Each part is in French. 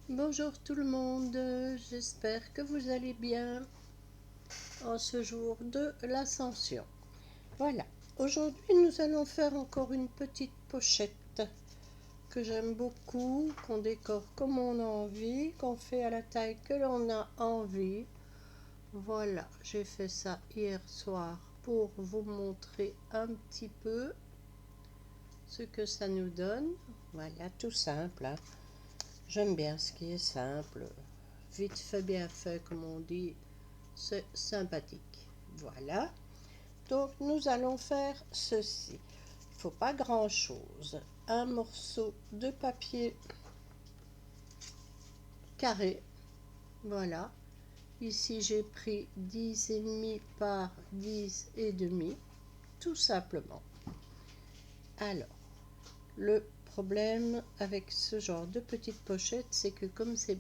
Bonjour tout le monde, j'espère que vous allez bien en ce jour de l'Ascension. Voilà, aujourd'hui nous allons faire encore une petite pochette que j'aime beaucoup, qu'on décore comme on a envie, qu'on fait à la taille que l'on a envie. Voilà, j'ai fait ça hier soir pour vous montrer un petit peu ce que ça nous donne. Voilà, tout simple, hein. J'aime bien ce qui est simple, vite fait, bien fait, comme on dit, c'est sympathique. Voilà, donc nous allons faire ceci. Il ne faut pas grand chose. Un morceau de papier carré, voilà. Ici j'ai pris 10,5 par 10,5, tout simplement. Alors, le problème avec ce genre de petite pochette, c'est que comme c'est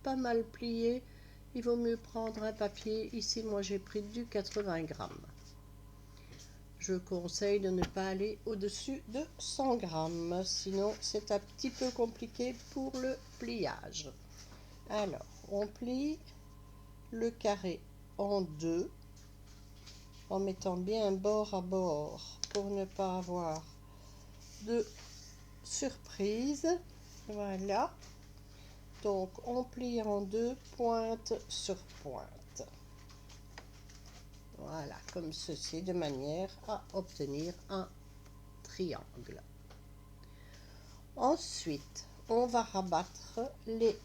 pas mal plié, il vaut mieux prendre un papier. Ici, moi, j'ai pris du 80 grammes. Je conseille de ne pas aller au-dessus de 100 grammes, sinon c'est un petit peu compliqué pour le pliage. Alors, on plie le carré en deux, en mettant bien bord à bord pour ne pas avoir de surprise. Voilà. Donc, on plie en deux, pointe sur pointe. Voilà, comme ceci, de manière à obtenir un triangle. Ensuite, on va rabattre les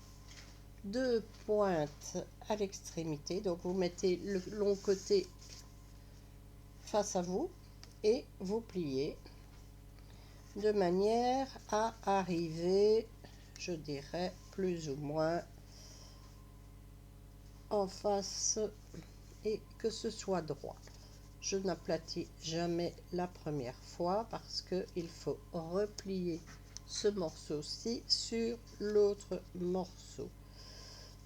deux pointes à l'extrémité. Donc, vous mettez le long côté face à vous et vous pliez de manière à arriver, je dirais, plus ou moins en face et que ce soit droit. Je n'aplatis jamais la première fois parce qu'il faut replier ce morceau-ci sur l'autre morceau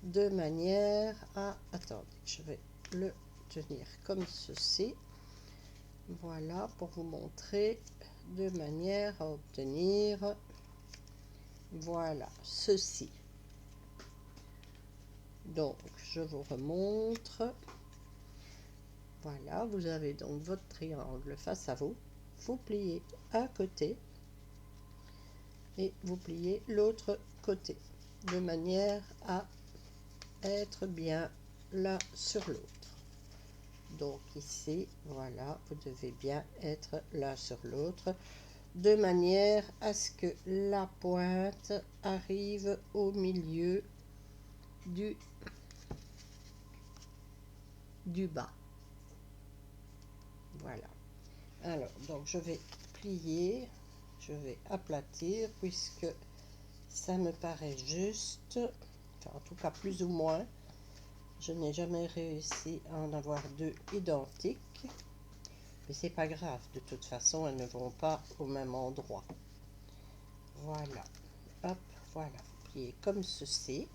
de manière à... Attendez, je vais le tenir comme ceci. Voilà, pour vous montrer de manière à obtenir, voilà, ceci. Donc, je vous remontre. Voilà, vous avez donc votre triangle face à vous. Vous pliez un côté et vous pliez l'autre côté de manière à être bien l'un sur l'autre. Donc ici, voilà, vous devez bien être l'un sur l'autre de manière à ce que la pointe arrive au milieu du bas. Voilà. Alors, donc je vais plier, je vais aplatir puisque ça me paraît juste, enfin, en tout cas plus ou moins. Je n'ai jamais réussi à en avoir deux identiques, mais c'est pas grave, de toute façon elles ne vont pas au même endroit. Voilà, hop, voilà, vous pliez comme ceci.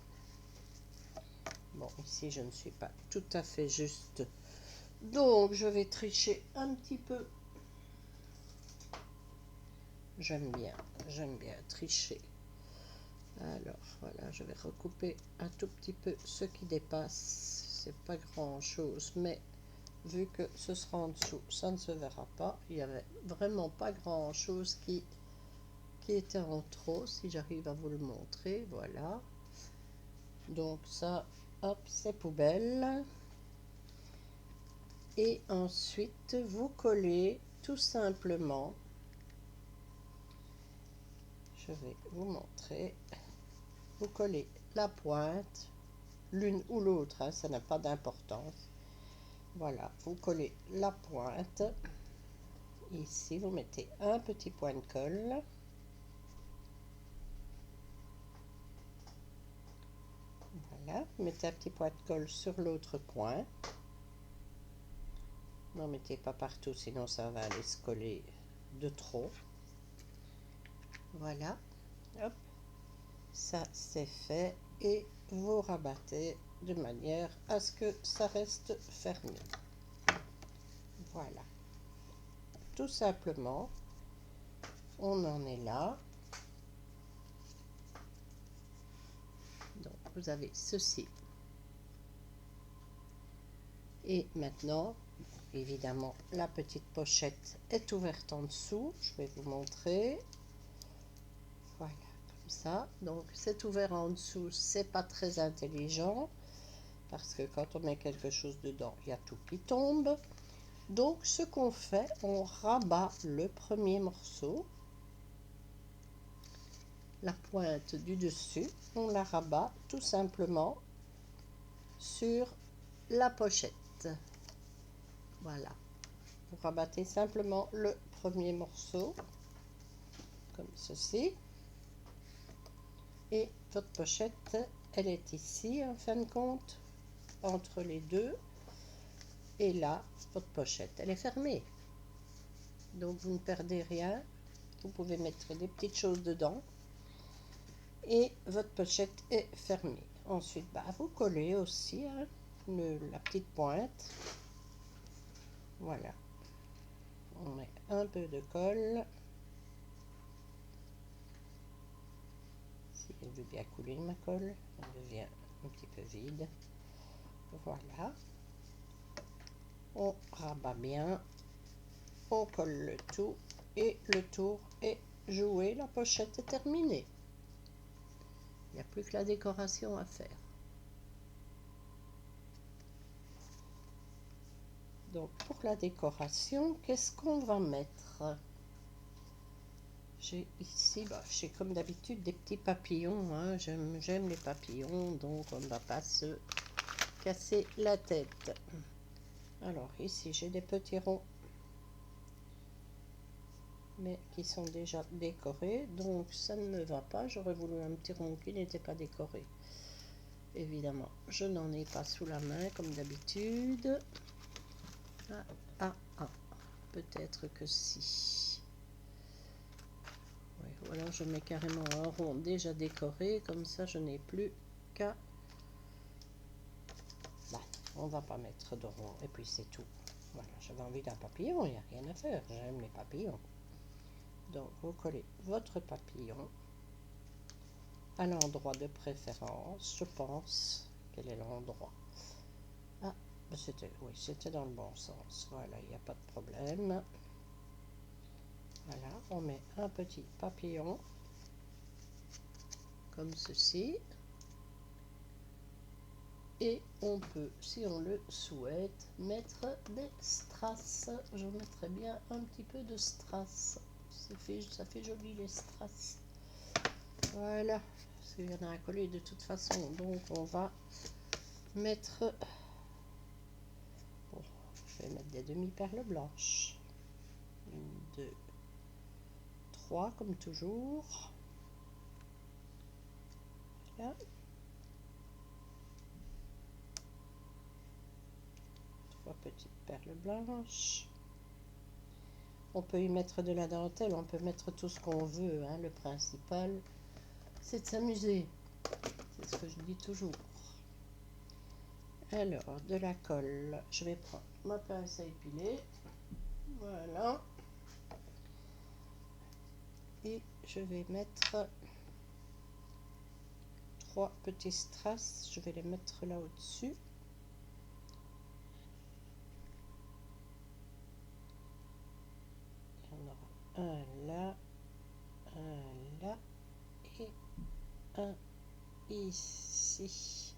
Bon, ici je ne suis pas tout à fait juste, donc je vais tricher un petit peu. J'aime bien tricher. Alors voilà, je vais recouper un tout petit peu ce qui dépasse. C'est pas grand chose, mais vu que ce sera en dessous, ça ne se verra pas. Il y avait vraiment pas grand chose qui était en trop, si j'arrive à vous le montrer. Voilà, donc ça, hop, c'est poubelle. Et ensuite vous collez tout simplement, je vais vous montrer, vous collez la pointe l'une ou l'autre, hein, ça n'a pas d'importance. Voilà, vous collez la pointe. Ici, vous mettez un petit point de colle. Voilà, vous mettez un petit point de colle sur l'autre coin. N'en mettez pas partout, sinon ça va aller se coller de trop. Voilà, hop, ça c'est fait. Et vous rabattez de manière à ce que ça reste fermé. Voilà, tout simplement, on en est là. vous avez ceci. Et maintenant, évidemment, la petite pochette est ouverte en dessous. Je vais vous montrer. Voilà, comme ça. Donc, c'est ouvert en dessous. C'est pas très intelligent parce que quand on met quelque chose dedans, il y a tout qui tombe. Donc, ce qu'on fait, on rabat le premier morceau. La pointe du dessus, on la rabat tout simplement sur la pochette. Voilà. Vous rabattez simplement le premier morceau, comme ceci. Et votre pochette, elle est ici, en fin de compte, entre les deux. Et là, votre pochette, elle est fermée. Donc, vous ne perdez rien. Vous pouvez mettre des petites choses dedans. Et votre pochette est fermée. Ensuite, vous collez aussi la petite pointe. Voilà. On met un peu de colle. Si elle veut bien couler, ma colle, elle devient un petit peu vide. Voilà. On rabat bien. On colle le tout. Et le tour est joué. La pochette est terminée. Il n'y a plus que la décoration à faire. Donc, pour la décoration, qu'est-ce qu'on va mettre? J'ai ici, j'ai comme d'habitude des petits papillons. Hein. J'aime les papillons, donc on ne va pas se casser la tête. Alors, ici, j'ai des petits ronds, mais qui sont déjà décorés, donc ça ne me va pas. J'aurais voulu un petit rond qui n'était pas décoré. Évidemment, je n'en ai pas sous la main, comme d'habitude. Peut-être que si. Ouais, ou alors je mets carrément un rond déjà décoré, comme ça je n'ai plus qu'à... on va pas mettre de rond, et puis c'est tout. Voilà, j'avais envie d'un papillon, il n'y a rien à faire, j'aime les papillons. Donc vous collez votre papillon à l'endroit de préférence, je pense. Quel est l'endroit? C'était dans le bon sens. Voilà, il n'y a pas de problème. Voilà, on met un petit papillon comme ceci. Et on peut, si on le souhaite, mettre des strass. Je mettrais bien un petit peu de strass. Ça fait joli les strass. Voilà, parce qu'il y en a à coller de toute façon. Donc on va mettre... Bon, je vais mettre des demi-perles blanches. 1, 2, 3 comme toujours. Voilà. 3 petites perles blanches. On peut y mettre de la dentelle, on peut mettre tout ce qu'on veut. Hein. Le principal, c'est de s'amuser. C'est ce que je dis toujours. Alors, de la colle, je vais prendre ma pince à épiler. Voilà. Et je vais mettre 3 petits strass. Je vais les mettre là au-dessus. Il y en aura un là et un ici.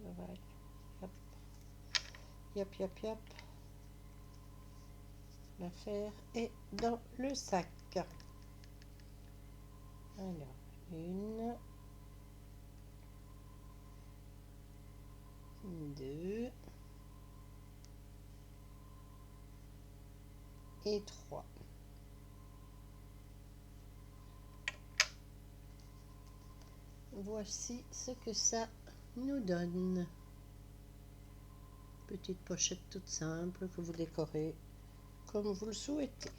Voilà. Hop. Yop, yop, yop. L'affaire est dans le sac. Alors, 1, 2 et 3. Voici ce que ça nous donne. Petite pochette toute simple que vous décorez comme vous le souhaitez.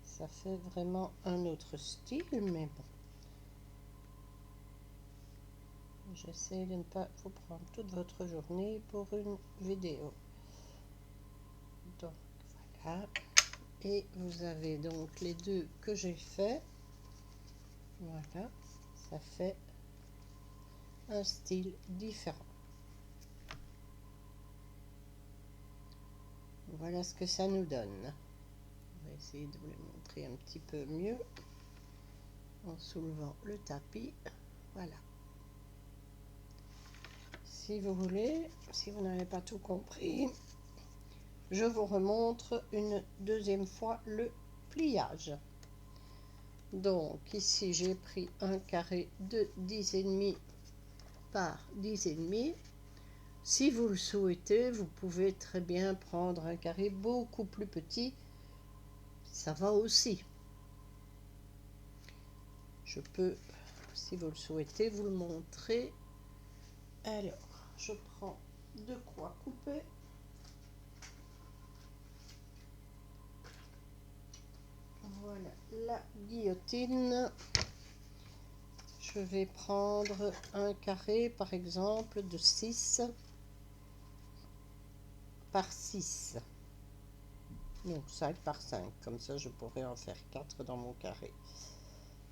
Ça fait vraiment un autre style, mais bon. J'essaie de ne pas vous prendre toute votre journée pour une vidéo. Donc voilà. Et vous avez donc les deux que j'ai fait. Voilà. Ça fait un style différent. Voilà ce que ça nous donne. On va essayer de vous le montrer un petit peu mieux en soulevant le tapis. Voilà. Si vous voulez, si vous n'avez pas tout compris, je vous remontre une deuxième fois le pliage. Donc ici j'ai pris un carré de 10,5 par 10,5. Si vous le souhaitez, vous pouvez très bien prendre un carré beaucoup plus petit, ça va aussi. Je peux, si vous le souhaitez, vous le montrer. Alors, je prends de quoi couper. Voilà la guillotine. Je vais prendre un carré, par exemple, de 6 par 6. Donc 5 par 5. Comme ça, je pourrais en faire 4 dans mon carré.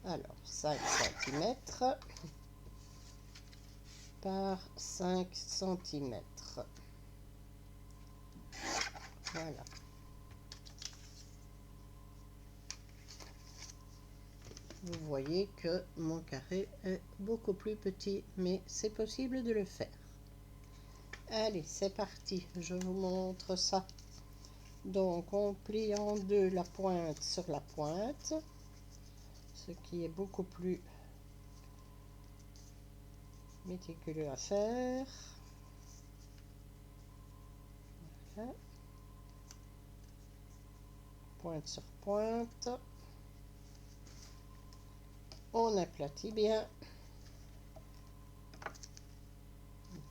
Alors, 5 cm par 5 cm. Voilà. Vous voyez que mon carré est beaucoup plus petit, mais c'est possible de le faire. Allez, c'est parti, je vous montre ça. Donc, on plie en deux la pointe sur la pointe, ce qui est beaucoup plus méticuleux à faire. Voilà. Pointe sur pointe. On aplatit bien.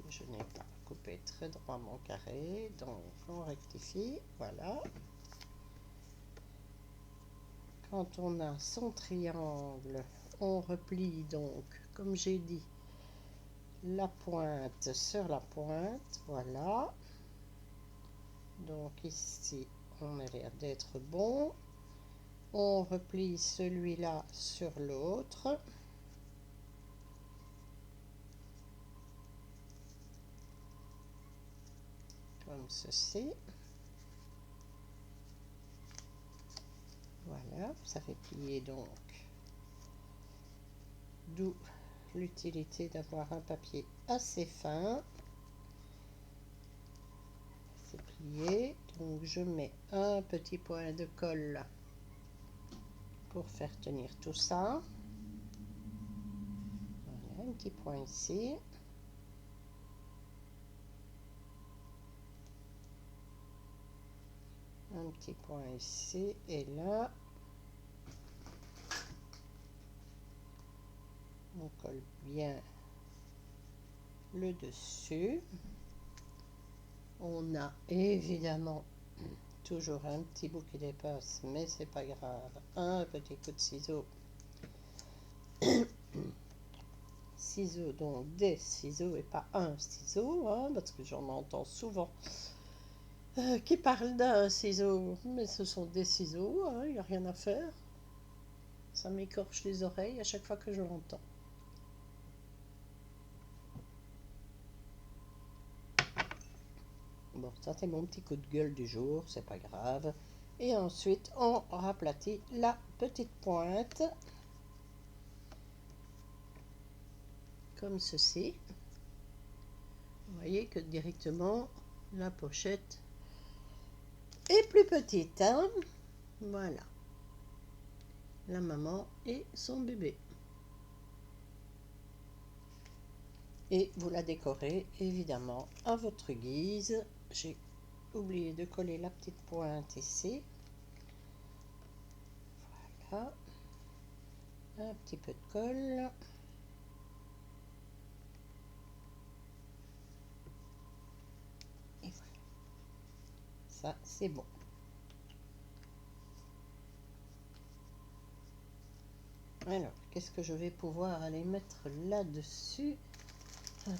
Je n'ai pas coupé très droit mon carré, donc on rectifie. Voilà. Quand on a son triangle, on replie donc, comme j'ai dit, la pointe sur la pointe. Voilà. Donc ici, on a l'air d'être bon. On replie celui-là sur l'autre. Comme ceci. Voilà, ça fait plier donc. D'où l'utilité d'avoir un papier assez fin. C'est plié, donc je mets un petit point de colle pour faire tenir tout ça. Voilà, un petit point ici. Un petit point ici et là. On colle bien le dessus. On a évidemment toujours un petit bout qui dépasse, mais c'est pas grave. Un petit coup de ciseau. Ciseaux, donc des ciseaux et pas un ciseau, hein, parce que j'en entends souvent qui parlent d'un ciseau, mais ce sont des ciseaux, hein, il n'y a rien à faire. Ça m'écorche les oreilles à chaque fois que je l'entends. Bon, ça c'est mon petit coup de gueule du jour, c'est pas grave. Et ensuite, on raplatit la petite pointe. Comme ceci. Vous voyez que directement, la pochette est plus petite. Hein, voilà. La maman et son bébé. Et vous la décorez évidemment à votre guise. J'ai oublié de coller la petite pointe ici. Voilà. Un petit peu de colle. Et voilà. Ça, c'est bon. Alors, qu'est-ce que je vais pouvoir aller mettre là-dessus?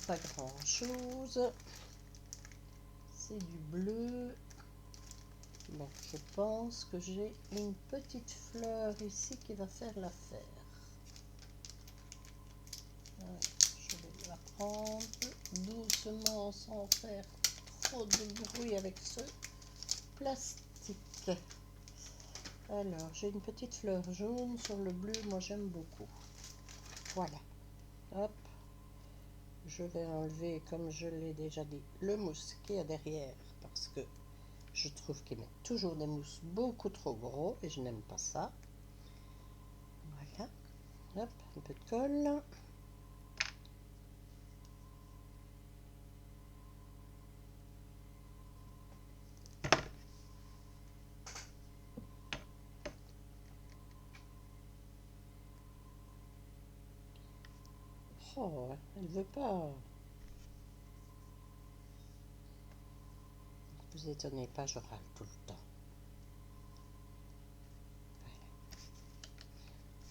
Pas grand-chose. C'est du bleu. Bon, je pense que j'ai une petite fleur ici qui va faire l'affaire. Je vais la doucement sans faire trop de bruit avec ce plastique. Alors, j'ai une petite fleur jaune sur le bleu, moi j'aime beaucoup. Voilà. Hop. Je vais enlever, comme je l'ai déjà dit, le mousse qu'il y a derrière, parce que je trouve qu'ils mettent toujours des mousses beaucoup trop gros et je n'aime pas ça. Voilà. Hop, un peu de colle. Oh, elle veut pas. Vous étonnez pas, je râle tout le temps. Voilà.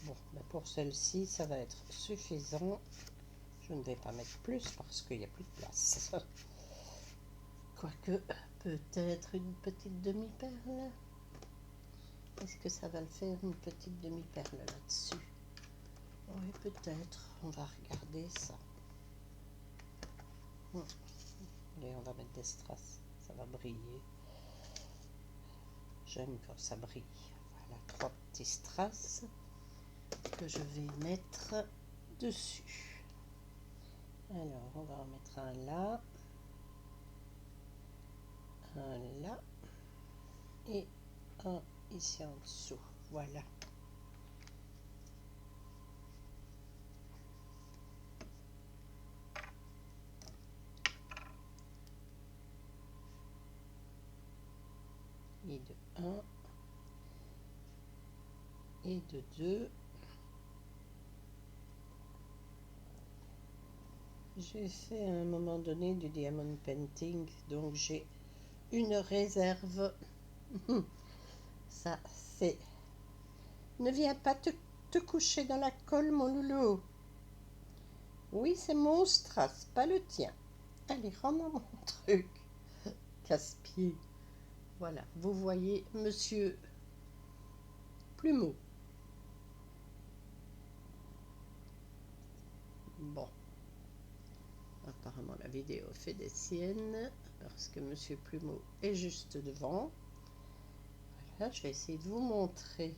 Bon, ben pour celle-ci, ça va être suffisant. Je ne vais pas mettre plus parce qu'il n'y a plus de place. Quoique, peut-être une petite demi-perle. Est-ce que ça va le faire, une petite demi-perle là-dessus? Oui, peut-être. On va regarder ça. Et on va mettre des strass. Ça va briller. J'aime quand ça brille. Voilà, 3 petits strass que je vais mettre dessus. Alors, on va en mettre un là. Un là. Et un ici en dessous. Voilà. Et de 1 et de 2. J'ai fait à un moment donné du diamond painting, donc j'ai une réserve. Ça, c'est... Ne viens pas te coucher dans la colle, mon loulou. Oui, c'est mon strass, pas le tien. Allez, rends-moi mon truc. Casse-pied. Voilà, vous voyez, monsieur Plumeau. Bon. Apparemment, la vidéo fait des siennes, parce que monsieur Plumeau est juste devant. Voilà, je vais essayer de vous montrer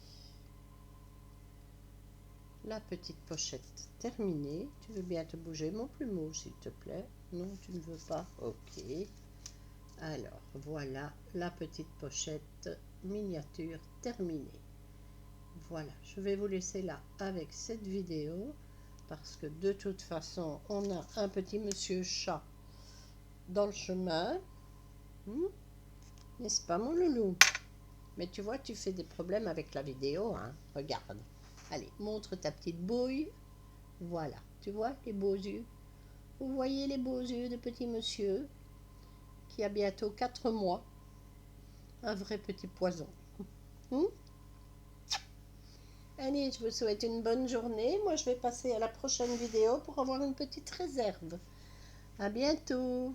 la petite pochette terminée. Tu veux bien te bouger, mon Plumeau, s'il te plaît? Non, tu ne veux pas? Ok. Alors, voilà la petite pochette miniature terminée. Voilà, je vais vous laisser là avec cette vidéo, parce que de toute façon, on a un petit monsieur chat dans le chemin. N'est-ce pas, mon loulou? Mais tu vois, tu fais des problèmes avec la vidéo, hein? Regarde. Allez, montre ta petite bouille. Voilà, tu vois les beaux yeux? Vous voyez les beaux yeux de petit monsieur qui a bientôt 4 mois. Un vrai petit poison. Allez, je vous souhaite une bonne journée. Moi, je vais passer à la prochaine vidéo pour avoir une petite réserve. À bientôt.